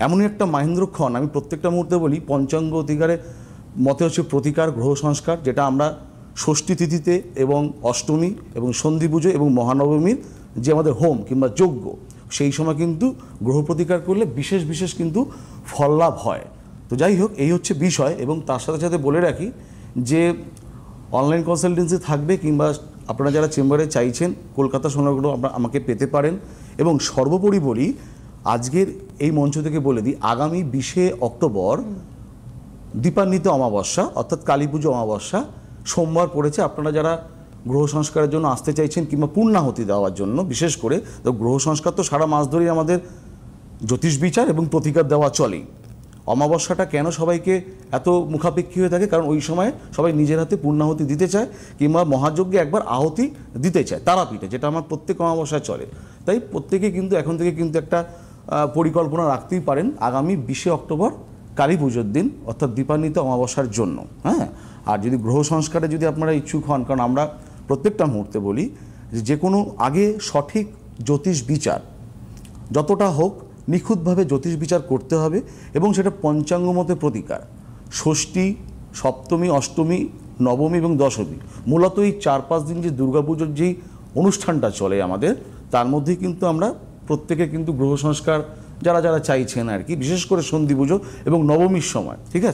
এমনই একটা মাহেন্দ্রক্ষণ আমি প্রত্যেকটা মুহূর্তে বলি পঞ্চাঙ্গ অধিকারে মতে হচ্ছে প্রতিকার গ্রহ সংস্কার, যেটা আমরা ষষ্ঠী তিথিতে এবং অষ্টমী এবং সন্ধি পুজো এবং মহানবমীর যে আমাদের হোম কিংবা যজ্ঞ, সেই সময় কিন্তু গ্রহ প্রতিকার করলে বিশেষ বিশেষ কিন্তু ফল লাভ হয়। তো যাই হোক, এই হচ্ছে বিষয়। এবং তার সাথে সাথে বলে রাখি যে অনলাইন কনসালটেন্সি থাকবে, কিংবা আপনারা যারা চেম্বারে চাইছেন কলকাতা সোনারগুলো আমাকে পেতে পারেন। এবং সর্বোপরি বলি, আজকের এই মঞ্চ থেকে বলে দিই, আগামী 20শে অক্টোবর দীপান্বিত অমাবস্যা অর্থাৎ কালী পুজো অমাবস্যা সোমবার পড়েছে। আপনারা যারা গ্রহ সংস্কারের জন্য আসতে চাইছেন কিংবা পূর্ণাহুতি দেওয়ার জন্য, বিশেষ করে তো গ্রহ সংস্কার তো সারা মাস ধরেই আমাদের জ্যোতিষ বিচার এবং প্রতিকার দেওয়া চলেই। অমাবস্যাটা কেন সবাইকে এত মুখাপেক্ষী হয়ে থাকে? কারণ ওই সময় সবাই নিজের হাতে পূর্ণাহুতি দিতে চায় কিংবা মহাযজ্ঞে একবার আহুতি দিতে চায় তারাপীঠে, যেটা আমার প্রত্যেক অমাবস্যায় চলে। তাই প্রত্যেকে কিন্তু এখন থেকে কিন্তু একটা পরিকল্পনা রাখতেই পারেন আগামী 20শে অক্টোবর কালী পুজোর দিন অর্থাৎ দীপান্বিত অমাবস্যার জন্য। হ্যাঁ, আর যদি গ্রহ সংস্কারে যদি আপনারা ইচ্ছুক হন, কারণ আমরা প্রত্যেকটা মুহূর্তে বলি যে কোনো আগে সঠিক জ্যোতিষ বিচার যতটা হোক নিখুঁতভাবে জ্যোতিষ বিচার করতে হবে, এবং সেটা পঞ্চাঙ্গ মতে প্রতিকার। ষষ্ঠী, সপ্তমী, অষ্টমী, নবমী এবং দশমী, মূলত এই 4-5 দিন যে দুর্গাপুজোর যেই অনুষ্ঠানটা চলে আমাদের, তার মধ্যেই কিন্তু আমরা প্রত্যেকে কিন্তু গ্রহ সংস্কার যারা যারা চাইছেন আর কি, বিশেষ করে সন্ধি পুজো এবং নবমীর সময়, ঠিক আছে।